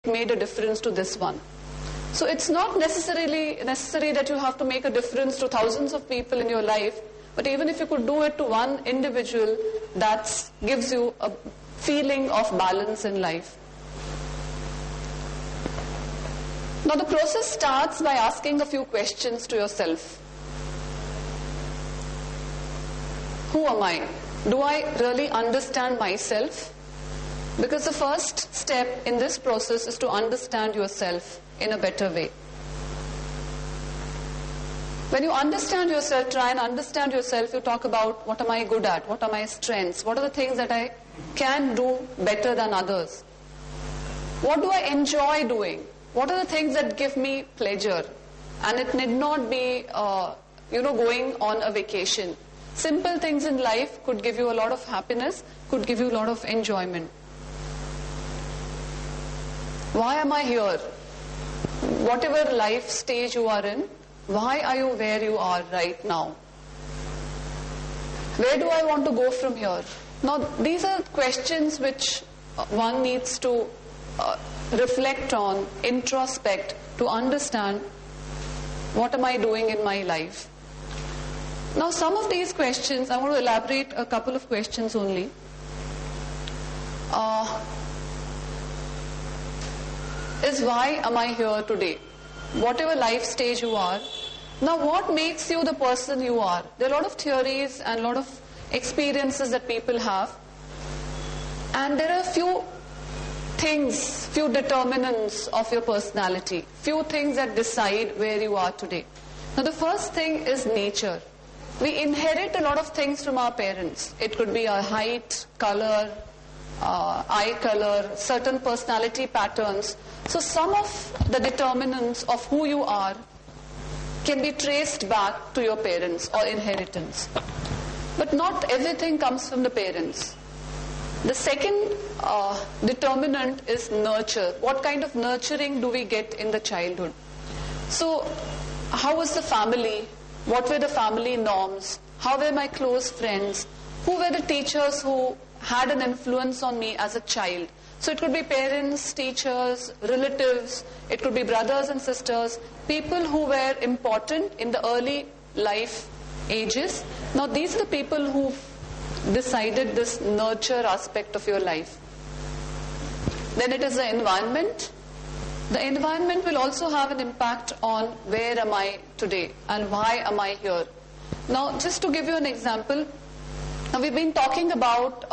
made a difference to this one. So it's not necessary that you have to make a difference to thousands of people in your life, but even if you could do it to one individual, that gives you a feeling of balance in life. Now the process starts by asking a few questions to yourself. Who am I? Do I really understand myself? Because the first step in this process is to understand yourself in a better way. When you understand yourself, try and understand yourself, you talk about what am I good at, what are my strengths, what are the things that I can do better than others. What do I enjoy doing? What are the things that give me pleasure? And it need not be, going on a vacation. Simple things in life could give you a lot of happiness, could give you a lot of enjoyment. Why am I here? Whatever life stage you are in, why are you where you are right now? Where do I want to go from here? Now, these are questions which one needs to reflect on, introspect, to understand what am I doing in my life. Now, some of these questions, I want to elaborate a couple of questions only. Is why am I here today? Whatever life stage you are. Now, what makes you the person you are? There are a lot of theories and a lot of experiences that people have. And there are a few things, few determinants of your personality. Few things that decide where you are today. Now, the first thing is nature. We inherit a lot of things from our parents. It could be our height, color, eye color, certain personality patterns. So some of the determinants of who you are can be traced back to your parents or inheritance. But not everything comes from the parents. The second determinant is nurture. What kind of nurturing do we get in the childhood? So how was the family? What were the family norms? How were my close friends? Who were the teachers who had an influence on me as a child? So it could be parents, teachers, relatives, it could be brothers and sisters, people who were important in the early life ages. Now these are the people who decided this nurture aspect of your life. Then it is the environment. The environment will also have an impact on where am I today and why am I here. Now just to give you an example, now we've been talking about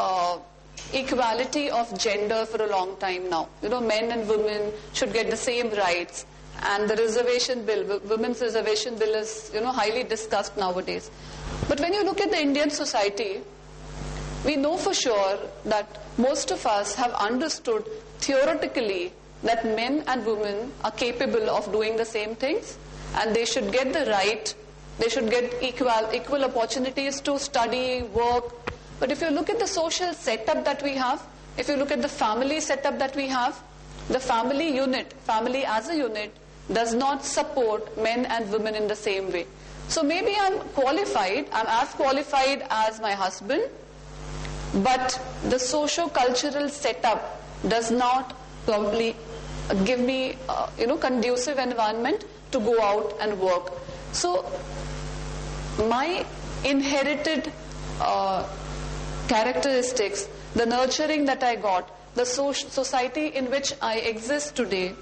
equality of gender for a long time now. Men and women should get the same rights, and the reservation bill, women's reservation bill is highly discussed nowadays. But when you look at the Indian society, we know for sure that most of us have understood theoretically that men and women are capable of doing the same things, and they should get the right, they should get equal opportunities to study, work. But if you look at the social setup that we have, if you look at the family setup that we have, the family as a unit does not support men and women in the same way. So maybe I'm as qualified as my husband, but the socio-cultural setup does not probably give me conducive environment to go out and work. So my inherited characteristics, the nurturing that I got, the society in which I exist today,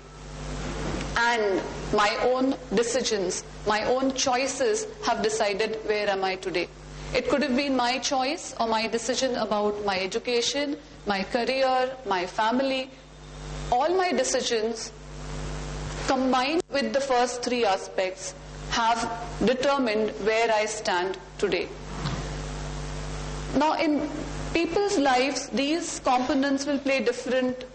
and my own decisions, my own choices have decided where am I today. It could have been my choice or my decision about my education, my career, my family. All my decisions combined with the first three aspects have determined where I stand today. Now in people's lives, these components will play different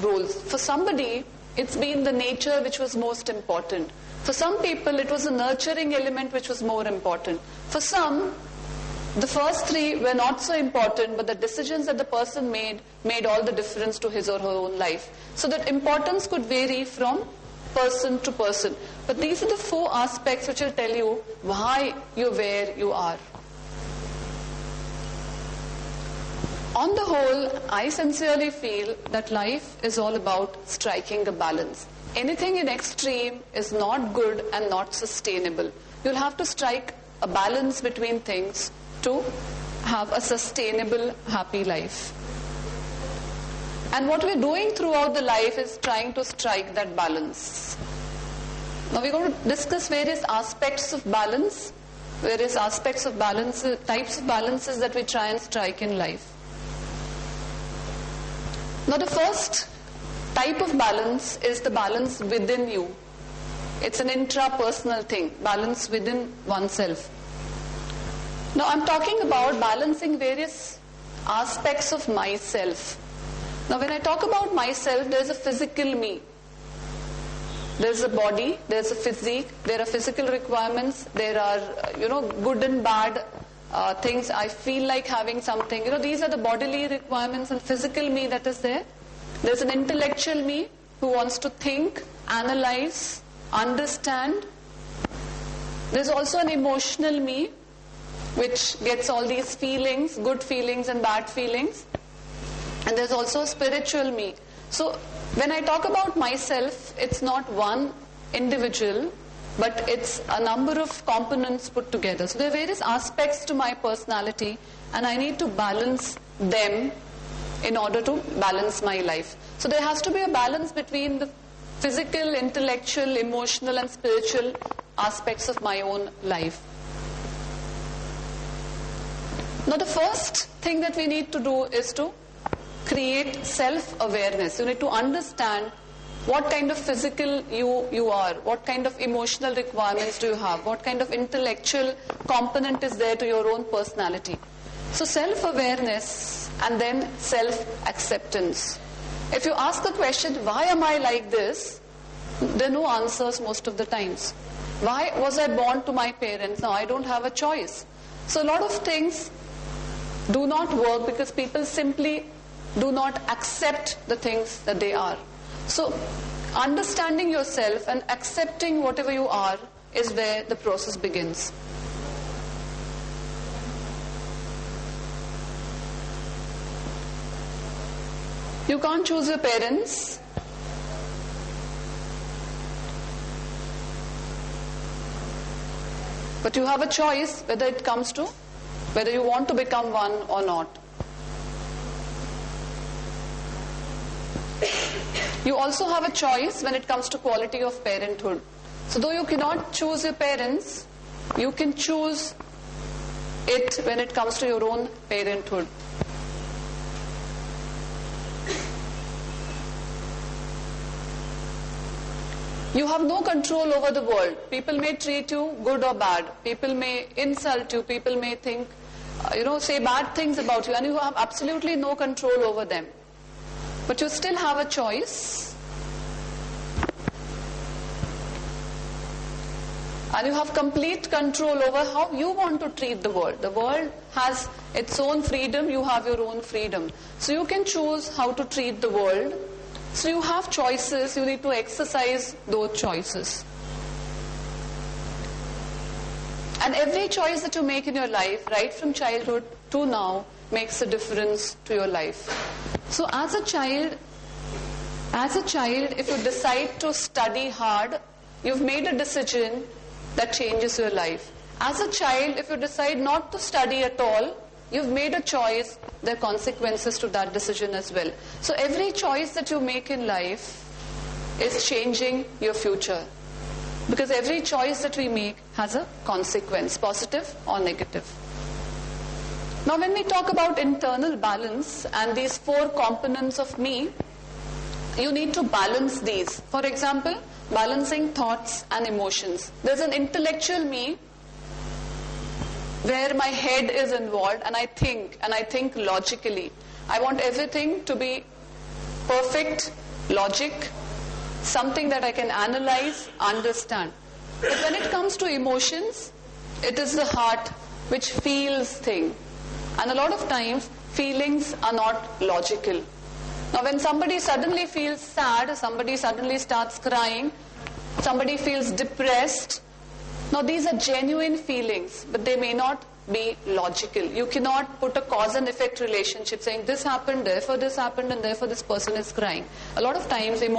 roles. For somebody, it's been the nature which was most important. For some people, it was the nurturing element which was more important. For some, the first three were not so important, but the decisions that the person made all the difference to his or her own life. So that importance could vary from person to person. But these are the four aspects which will tell you why you're where you are. On the whole, I sincerely feel that life is all about striking a balance. Anything in extreme is not good and not sustainable. You'll have to strike a balance between things to have a sustainable, happy life. And what we're doing throughout the life is trying to strike that balance. Now we're going to discuss various aspects of balance, types of balances that we try and strike in life. Now the first type of balance is the balance within you. It's an intrapersonal thing, balance within oneself. Now I'm talking about balancing various aspects of myself. Now when I talk about myself, there's a physical me. There's a body, there's a physique, there are physical requirements, there are, good and bad things. I feel like having something. These are the bodily requirements and physical me that is there. There's an intellectual me who wants to think, analyze, understand. There's also an emotional me which gets all these feelings, good feelings and bad feelings. And there's also a spiritual me. So when I talk about myself, it's not one individual, but it's a number of components put together. So there are various aspects to my personality, and I need to balance them in order to balance my life. So there has to be a balance between the physical, intellectual, emotional and spiritual aspects of my own life. Now the first thing that we need to do is to create self-awareness. You need to understand what kind of physical you are, what kind of emotional requirements do you have, what kind of intellectual component is there to your own personality. So self-awareness and then self-acceptance. If you ask the question, why am I like this? There are no answers most of the times. Why was I born to my parents? Now I don't have a choice. So a lot of things do not work because people simply do not accept the things that they are. So understanding yourself and accepting whatever you are is where the process begins. You can't choose your parents. But you have a choice whether it comes to whether you want to become one or not. You also have a choice when it comes to quality of parenthood. So though you cannot choose your parents, you can choose it when it comes to your own parenthood. You have no control over the world. People may treat you good or bad. People may insult you. People may think, say bad things about you, and you have absolutely no control over them. But you still have a choice. And you have complete control over how you want to treat the world. The world has its own freedom, you have your own freedom. So you can choose how to treat the world. So you have choices, you need to exercise those choices. And every choice that you make in your life, right from childhood to now, makes a difference to your life. So as a child, if you decide to study hard, you've made a decision that changes your life. As a child, if you decide not to study at all, you've made a choice, there are consequences to that decision as well. So every choice that you make in life is changing your future. Because every choice that we make has a consequence, positive or negative. Now when we talk about internal balance and these 4 components of me, you need to balance these. For example, balancing thoughts and emotions. There's an intellectual me where my head is involved and I think logically. I want everything to be perfect, logic, something that I can analyze, understand. But when it comes to emotions, it is the heart which feels things. And a lot of times, feelings are not logical. Now when somebody suddenly feels sad, somebody suddenly starts crying, somebody feels depressed, now these are genuine feelings, but they may not be logical. You cannot put a cause and effect relationship saying this happened, therefore this happened, and therefore this person is crying. A lot of times emotions